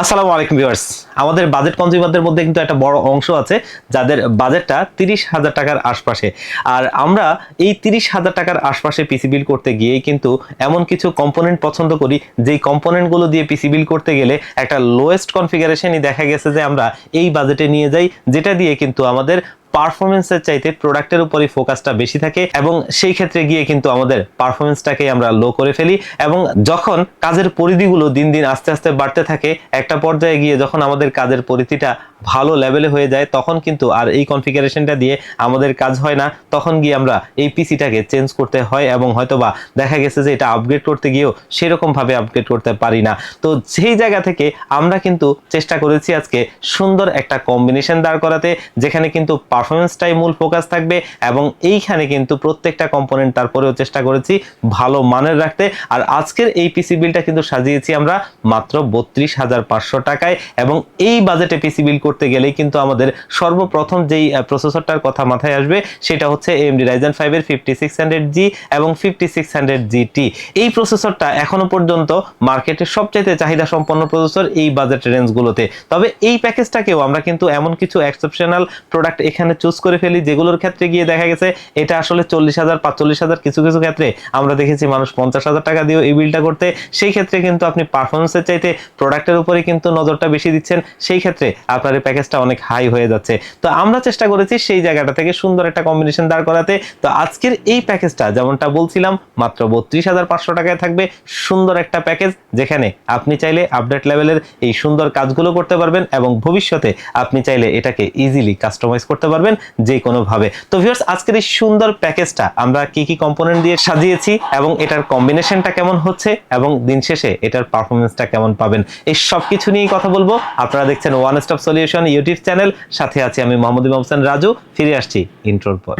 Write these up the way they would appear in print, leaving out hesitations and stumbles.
আসসালামু আলাইকুম ভিউয়ার্স, আমাদের বাজেট কনজিউমারদের মধ্যে কিন্তু একটা বড় অংশ আছে যাদের বাজেটটা 30,000 টাকার আশপাশে। আর আমরা এই 30,000 টাকার আশপাশে পিসি বিল করতে গিয়েই কিন্তু এমন কিছু কম্পোনেন্ট পছন্দ করি যেই কম্পোনেন্টগুলো দিয়ে পিসি বিল করতে গেলে একটা লোয়েস্ট কনফিগারেশনই দেখা গেছে যে আমরা এই বাজেটে নিয়ে যাই, যেটা দিয়ে কিন্তু আমাদের পারফরমেন্সের চাইতে প্রোডাক্টের উপরই ফোকাসটা বেশি থাকে এবং সেই ক্ষেত্রে গিয়ে কিন্তু আমাদের পারফরমেন্সটাকে আমরা লো করে ফেলি। এবং যখন কাজের পরিধিগুলো দিন দিন আস্তে আস্তে বাড়তে থাকে, একটা পর্যায়ে গিয়ে যখন আমাদের কাজের পরিধিটা ভালো লেভেলে হয়ে যায়, তখন কিন্তু আর এই কনফিগারেশনটা দিয়ে আমাদের কাজ হয় না। তখন গিয়ে আমরা এই পিসিটাকে চেঞ্জ করতে হয় এবং হয়তোবা দেখা গেছে যে এটা আপগ্রেড করতে গিয়েও সেরকম ভাবে আপগ্রেড করতে পারি না। তো সেই জায়গা থেকে আমরা কিন্তু চেষ্টা করেছি আজকে সুন্দর একটা কম্বিনেশন দাঁড় করাতে, যেখানে কিন্তু পারফরমেন্সটাই মূল ফোকাস থাকবে এবং এইখানে কিন্তু প্রত্যেকটা কম্পোনেন্ট তারপরেও চেষ্টা করেছি ভালো মানের রাখতে। আর আজকের এই পিসি বিলটা কিন্তু সাজিয়েছি আমরা মাত্র 32,500 টাকায়, এবং এই বাজেটে পিসি বিল করতে গেলেই কিন্তু আমাদের সর্বপ্রথম যেই প্রসেসরটার কথা মাথায় আসবে সেটা হচ্ছে AMD Ryzen 5 এর 5600G এবং 5600GT। এই প্রসেসরটা এখনো পর্যন্ত মার্কেটের সবচেয়ে চাহিদা সম্পন্ন প্রসেসর এই বাজেট রেঞ্জগুলোতে। তবে এই প্যাকেজটাকেও আমরা কিন্তু এমন কিছু এক্সেপশনাল প্রোডাক্ট এখানে চুজ করে ফেলি যেগুলোর ক্ষেত্রে গিয়ে দেখা গেছে এটা আসলে 40,000 45,000, কিছু কিছু ক্ষেত্রে আমরা দেখেছি মানুষ 50,000 টাকা দিয়েও এই বিলটা করতে। সেই ক্ষেত্রে কিন্তু আপনি পারফরমেন্সের চাইতে প্রোডাক্টের উপরে কিন্তু নজরটা বেশি দিচ্ছেন, সেই ক্ষেত্রে আপনার এই প্যাকেজটা অনেক হাই হয়ে যাচ্ছে। তো আমরা চেষ্টা করেছি সেই জায়গাটা থেকে সুন্দর একটা কম্বিনেশন দাঁড় করাতে। তো আজকের এই প্যাকেজটা যেমনটা বলছিলাম মাত্র 32,500 টাকায় থাকবে সুন্দর একটা প্যাকেজ, যেখানে আপনি চাইলে আপডেট লেভেলের এই সুন্দর কাজগুলো করতে পারবেন এবং ভবিষ্যতে আপনি চাইলে এটাকে ইজিলি কাস্টমাইজ করতে পারবেন যে কোনো ভাবে। তো ভিউয়ার্স, আজকের এই সুন্দর প্যাকেজটা আমরা কি কি কম্পোনেন্ট দিয়ে সাজিয়েছি এবং এটার কম্বিনেশনটা কেমন হচ্ছে এবং দিন শেষে এটার পারফরমেন্সটা কেমন পাবেন, এই সব কিছু নিয়েই কথা বলবো। আপনারা দেখছেন one stop solution YouTube channel, সাথে আছি আমি মোহাম্মদ ইমাম হোসেন রাজু। ফিরে আসছি ইন্ট্রোর পর।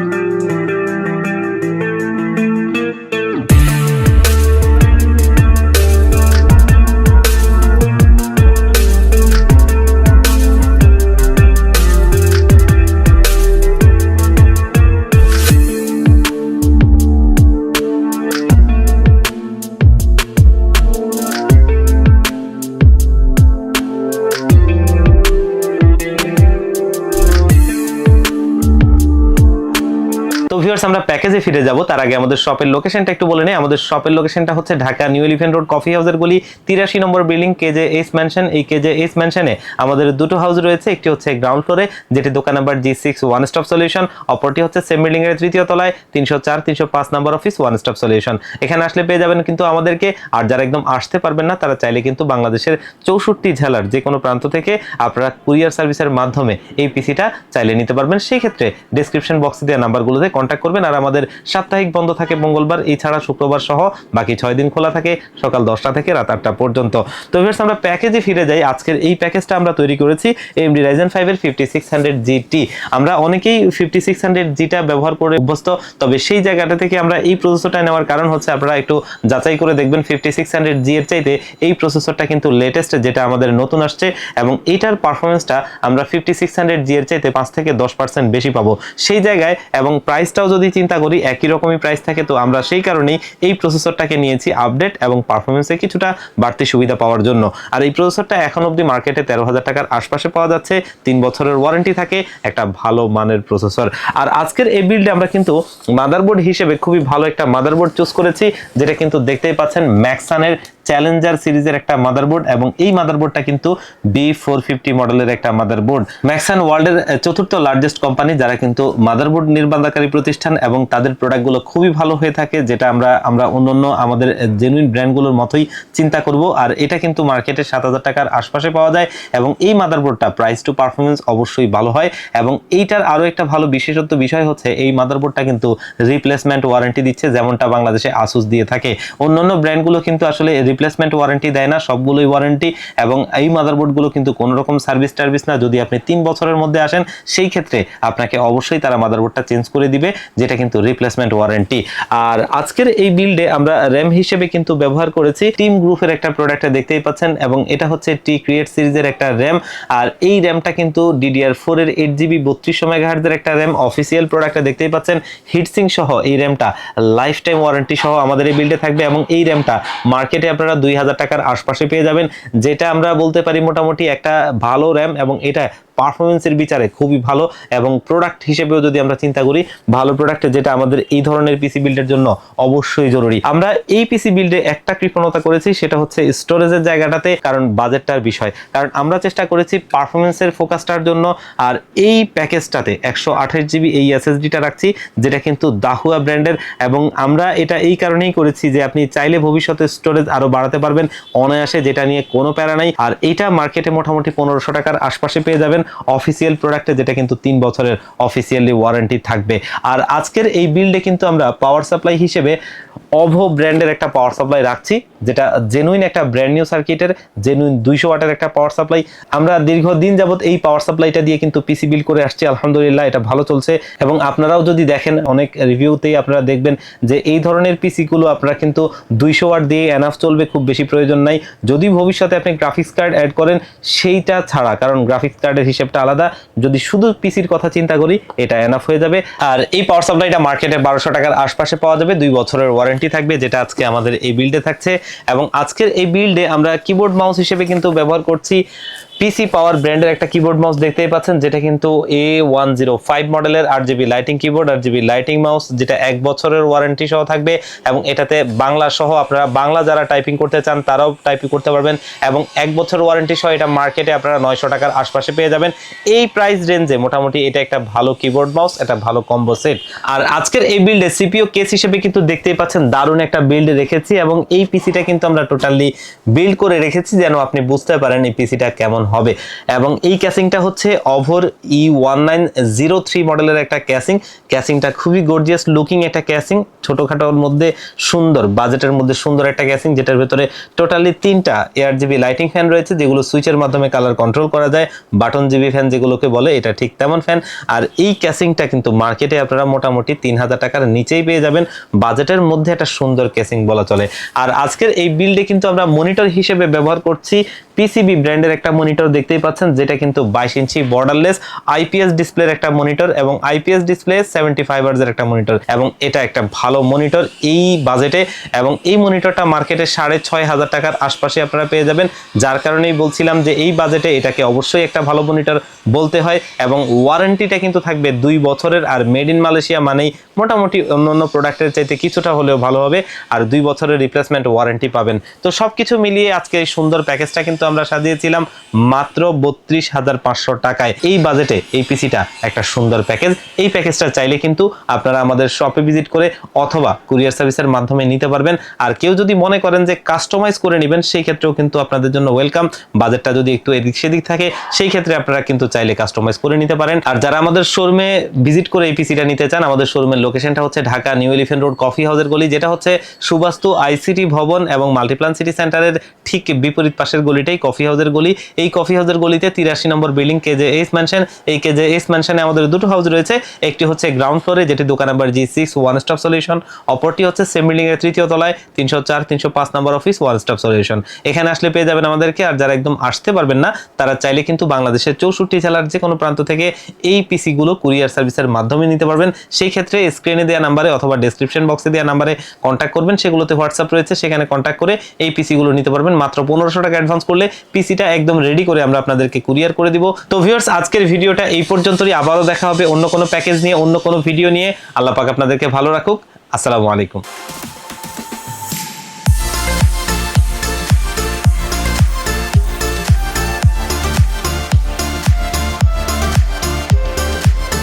আমরা প্যাকেজে ফিরে যাব, তার আগে আমাদের শপের লোকেশনটা একটু বলে নেই। আমাদের শপের লোকেশনটা হচ্ছে Dhaka new elephant road coffee হাউসের গলি 83 নম্বর বিল্ডিং KJS ম্যানশন। এই KJS ম্যানশনে আমাদের দুটো হাউস রয়েছে, একটি হচ্ছে গ্রাউন্ড ফ্লোরে যেটি দোকান number G6 one stop solution, অপরটি হচ্ছে সেম বিল্ডিং এর তৃতীয় তলায় 304 305 নম্বর অফিস ওয়ান স্টপ সলিউশন। এখানে আসলে পেয়ে যাবেন কিন্তু আমাদেরকে। আর যারা একদম আসতে পারবেন না তারা চাইলে কিন্তু বাংলাদেশের 64 জেলার যে কোনো প্রান্ত থেকে আপনারা কুরিয়ার সার্ভিসের মাধ্যমে এই পিসিটা চাইলে নিতে পারবেন। সেই ক্ষেত্রে ডেসক্রিপশন বক্সে দেওয়া নাম্বারগুলোতে কন্ট্যাক্ট করবেন। আর আমাদের সাপ্তাহিক বন্ধ থাকে মঙ্গলবার, এছাড়া শুক্রবার সহ বাকি 6 দিন খোলা থাকে সকাল 10টা থেকে রাত 8টা পর্যন্ত। তো ভিউয়ার্স, আমরা প্যাকেজে ফিরে যাই। আজকের এই প্যাকেজটা আমরা তৈরি করেছি AMD Ryzen 5 এর 5600GT। আমরা অনেকেই 5600Gটা ব্যবহার করে অভ্যস্ত, তবে সেই জায়গাটা থেকে আমরা এই প্রসেসরটা নেওয়ার কারণ হচ্ছে আপনারা একটু যাচাই করে দেখবেন 5600G এর চাইতে এই প্রসেসরটা কিন্তু লেটেস্ট, যেটা আমাদের নতুন আসছে, এবং এইটার পারফরমেন্সটা আমরা 5600G এর চাইতে 5 থেকে 10% বেশি পাবো সেই জায়গায়। এবং প্রাইসটাও যদি চিন্তা করি একই রকমই প্রাইস থাকে, তো আমরা সেই কারণেই এই প্রসেসরটাকে নিয়েছি আপডেট এবং পারফরমেন্সে কিছুটা বাড়তি সুবিধা পাওয়ার জন্য। আর এই প্রসেসরটা এখন অবধি মার্কেটে 13,000 টাকার আশপাশে পাওয়া যাচ্ছে, 3 বছরের ওয়ারেন্টি থাকে, একটা ভালো মানের প্রসেসর। আর আজকের এই বিল্ডে আমরা কিন্তু মাদারবোর্ড হিসেবে খুবই ভালো একটা মাদারবোর্ড চুজ করেছি, যেটা কিন্তু দেখতেই পাচ্ছেন ম্যাক্সানের চ্যালেঞ্জার সিরিজের একটা মাদারবোর্ড, এবং এই মাদারবোর্ডটা কিন্তু B450 মডেলের একটা মাদারবোর্ড। ম্যাক্সান ওয়ার্ল্ডের 4th লার্জেস্ট কোম্পানি, যারা কিন্তু মাদারবোর্ড নির্মাণকারী প্রতিষ্ঠান, এবং তাদের প্রোডাক্টগুলো খুবই ভালো হয়ে থাকে, যেটা আমরা অন্যান্য আমাদের জেনুইন ব্র্যান্ডগুলোর মতোই চিন্তা করব। আর এটা কিন্তু মার্কেটে 7,000 টাকার আশপাশে পাওয়া যায়, এবং এই মাদারবোর্ডটা প্রাইস টু পারফরমেন্স অবশ্যই ভালো হয়। এবং এইটার আরো একটা ভালো বিশেষত্ব বিষয় হচ্ছে এই মাদারবোর্ডটা কিন্তু রিপ্লেসমেন্ট ওয়ারেন্টি দিচ্ছে, যেমনটা বাংলাদেশে আসুস দিয়ে থাকে। অন্যান্য ব্র্যান্ডগুলো কিন্তু আসলে রিপ্লেসমেন্ট ওয়ারেন্টি দেয় না, সবগুলোই ওয়ারেন্টি। এবং এই মাদারবোর্ডগুলো কিন্তু কোনো রকম সার্ভিস টার্ভিস না। যদি আপনি 3 বছরের মধ্যে আসেন সেই ক্ষেত্রে আপনাকে অবশ্যই তারা মাদারবোর্ডটা চেঞ্জ করে দিবে, যেটা কিন্তু রিপ্লেসমেন্ট ওয়ারেন্টি। আর আজকের এই বিল্ডে আমরা র্যাম হিসেবে কিন্তু ব্যবহার করেছি টিম গ্রুপের একটা প্রোডাক্ট দেখতেই পাচ্ছেন, এবং এটা হচ্ছে T-Create সিরিজের একটা র্যাম। আর এই র্যামটা কিন্তু DDR4 এর 8GB 3200 MHz এর একটা র্যাম। অফিসিয়াল প্রোডাক্টটা দেখতেই পাচ্ছেন হিটসিং সহ এই র্যামটা লাইফ টাইম ওয়ারেন্টি সহ আমাদের এই বিল্ডে থাকবে, এবং এই র্যামটা মার্কেটে আপনারা আপনারা 2000 টাকার আশপাশে পেয়ে যাবেন, যেটা আমরা বলতে পারি মোটামুটি একটা ভালো র্যাম, এবং এটা পারফরমেন্সের বিচারে খুবই ভালো, এবং প্রোডাক্ট হিসেবেও যদি আমরা চিন্তা করি ভালো প্রোডাক্ট, যেটা আমাদের এই ধরনের পিসি বিল্ডের জন্য অবশ্যই জরুরি। আমরা এই পিসি বিল্ডে একটা কৃপণতা করেছি, সেটা হচ্ছে স্টোরেজের জায়গাটাতে, কারণ বাজেটটার বিষয়, কারণ আমরা চেষ্টা করেছি পারফরমেন্সের ফোকাসটার জন্য। আর এই প্যাকেজটাতে 128 জিবি এই এসএসডিটা রাখছি, যেটা কিন্তু দাহুয়া ব্র্যান্ডের, এবং আমরা এটা এই কারণেই করেছি যে আপনি চাইলে ভবিষ্যতে স্টোরেজ আরো বাড়াতে পারবেন অনায়াসে, যেটা নিয়ে কোনো প্যারা নাই। আর এটা মার্কেটে মোটামুটি 1500 টাকার আশপাশে পেয়ে যাবেন অফিসিয়াল প্রোডাক্টে, যেটা কিন্তু 3 বছরের অফিসিয়ালি ওয়ারেন্টি থাকবে। আর আজকের এই বিল্ডে কিন্তু আমরা পাওয়ার সাপ্লাই হিসেবে অভো ব্র্যান্ডের একটা পাওয়ার সাপ্লাই রাখছি, যেটা জেনুইন একটা ব্র্যান্ড নিউ সার্কিটের জেনুইন 200 ওয়াটের একটা পাওয়ার সাপ্লাই। আমরা দীর্ঘদিন যাবত এই পাওয়ার সাপ্লাইটা দিয়ে কিন্তু পিসি বিল্ড করে আসছি, আলহামদুলিল্লাহ এটা ভালো চলছে। এবং আপনারাও যদি দেখেন অনেক রিভিউতেই আপনারা দেখবেন যে এই ধরনের পিসি গুলো আপনারা কিন্তু 200 ওয়াট দিয়ে এনাফ চলবে, খুব বেশি প্রয়োজন নাই। যদি ভবিষ্যতে আপনি গ্রাফিক্স কার্ড অ্যাড করেন সেইটা ছাড়া, কারণ গ্রাফিক্স কার্ডের হিসেবটা আলাদা, যদি শুধু পিসির কথা চিন্তা করি এটা এনাফ হয়ে যাবে। আর এই পাওয়ার সাপ্লাইটা মার্কেটে 1200 টাকার আশপাশে পাওয়া যাবে, 2 বছরের ওয়ারেন্টি থাকবে, যেটা আজকে আমাদের এই বিল্ডে থাকছে। এবং আজকের এই বিল্ডে আমরা কিবোর্ড মাউস হিসেবে কিন্তু ব্যবহার করছি পিসি পাওয়ার ব্র্যান্ডের একটা কিবোর্ড মাউস, দেখতেই পাচ্ছেন, যেটা কিন্তু A105 মডেলের 8GB lighting keyboard, 8GB lighting mouse, যেটা 1 বছরের ওয়ারেন্টি সহ থাকবে। এবং এটাতে বাংলা সহ আপনারা বাংলা যারা টাইপিং করতে চান তারাও টাইপিং করতে পারবেন, এবং 1 বছর ওয়ারেন্টি সহ এটা মার্কেটে আপনারা 900 টাকার আশপাশে পেয়ে যাবেন। এই প্রাইস রেঞ্জে মোটামুটি এটা একটা ভালো কিবোর্ড মাউস, এটা ভালো কম্বো সেট। আর আজকের এই বিল্ডে সিপিইউ কেস হিসেবে কিন্তু দেখতেই পাচ্ছেন দারুণ একটা বিল্ড রেখেছি, এবং এই পিসিটা কিন্তু আমরা টোটালি বিল্ড করে রেখেছি যেন আপনি বুঝতে পারেন এই পিসিটা কেমন হবে। এবং এই ক্যাসিংটা হচ্ছে অভোর E1903 মডেলের একটা ক্যাসিংটা খুবই গর্জিয়াস লুকিং একটা ক্যাসিং, ছোটখাটোর মধ্যে সুন্দর, বাজেটের মধ্যে সুন্দর একটা ক্যাসিং, যেটার ভেতরে টোটালি 3টা ARGB লাইটিং ফ্যান রয়েছে, যেগুলো সুইচের মাধ্যমে কালার কন্ট্রোল করা যায়, বাটন জিবি ফ্যান যেগুলোকে বলে, এটা ঠিক তেমন ফ্যান। আর এই ক্যাসিংটা কিন্তু মার্কেটে আপনারা মোটামুটি 3000 টাকার নিচেই পেয়ে যাবেন, বাজেটের মধ্যে একটা সুন্দর ক্যাসিং বলা চলে। আর আজকের এই বিল্ডে কিন্তু আমরা মনিটর হিসেবে ব্যবহার করছি পিসিবি ব্র্যান্ডের একটা মনিটর, দেখতেই পাচ্ছেন, যেটা কিন্তু 22 ইঞ্চি বর্ডারলেস আইপিএস ডিসপ্লের একটা মনিটর, এবং আইপিএস ডিসপ্লে 75 হার্জ এর একটা মনিটর, এবং এটা একটা ভালো মনিটর এই বাজেটে। এবং এই মনিটরটা মার্কেটে 6500 টাকার আশপাশে আপনারা পেয়ে যাবেন, যার কারণেই বলছিলাম যে এই বাজেটে এটাকে অবশ্যই একটা ভালো মনিটর বলতে হয়। এবং ওয়ারেন্টিটা কিন্তু থাকবে 2 বছরের, আর মেড ইন মালয়েশিয়া মানেই মোটামুটি অন্যান্য প্রোডাক্টের চাইতে কিছুটা হলেও ভালো হবে, আর 2 বছরের রিপ্লেসমেন্ট ওয়ারেন্টি পাবেন। তো সবকিছু মিলিয়ে আজকে এই সুন্দর প্যাকেজটা কিন্তু আমরা সাজিয়েছিলাম মাত্র 32,500 টাকায়। এই বাজেটে এই পিসিটা একটা সুন্দর প্যাকেজ। এই প্যাকেজটা চাইলে কিন্তু আপনারা আমাদের শপে ভিজিট করে অথবা কুরিয়ার সার্ভিসের মাধ্যমে নিতে পারবেন। আর কেউ যদি মনে করেন যে কাস্টমাইজ করে নেবেন, সেই ক্ষেত্রেও কিন্তু আপনাদের জন্য ওয়েলকাম। বাজেটটা যদি একটু এদিক সেদিক থাকে, সেই ক্ষেত্রে আপনারা কিন্তু চাইলে কাস্টমাইজ করে নিতে পারেন। আর যারা আমাদের শোরুমে ভিজিট করে এই পিসিটা নিতে চান, আমাদের শোরুমের লোকেশনটা হচ্ছে Dhaka new elephant road coffee হাউসের গলি, যেটা হচ্ছে সুবাস্তু আইসিটি ভবন এবং মাল্টিপ্লান সিটি সেন্টারের ঠিক বিপরীত পাশের গলিটাই কফি হাউসের গলি। এই কফি হাউসের গলিতে 83 নম্বর বিল্ডিং KJS ম্যানশন। এই KJS ম্যানশনে আমাদের দুটো হাউস রয়েছে, একটি হচ্ছে গ্রাউন্ড ফ্লোরে, যেটি দোকান number G6 one stop solution, অপরটি হচ্ছে সেম বিল্ডিং এর 3য় তলায় 304 305 নম্বর অফিস ওয়ান স্টপ সলিউশন। এখানে আসলে পেয়ে যাবেন আমাদেরকে। আর যারা একদম আসতে পারবেন না, তারা চাইলে কিন্তু বাংলাদেশের 64 জেলার যে কোনো প্রান্ত থেকে এই পিসি গুলো কুরিয়ার সার্ভিসের মাধ্যমে নিতে পারবেন। সেই ক্ষেত্রে স্ক্রিনে দেওয়া নাম্বারে অথবা ডেসক্রিপশন বক্সে দেওয়া নাম্বারে কন্ট্যাক্ট করবেন, সেগুলোতে হোয়াটসঅ্যাপ রয়েছে, সেখানে কন্ট্যাক্ট করে এই পিসি গুলো নিতে পারবেন। মাত্র 1500 টাকা অ্যাডভান্স করলে পিসিটা একদম রেডি করে আমরা আপনাদেরকে কুরিয়ার করে দিব। তো ভিউয়ার্স, আজকের ভিডিওটা এই পর্যন্তই। আবারও দেখা হবে অন্য কোনো প্যাকেজ নিয়ে, অন্য কোনো ভিডিও নিয়ে। আল্লাহ পাক আপনাদেরকে ভালো রাখুক। আসসালামু আলাইকুম।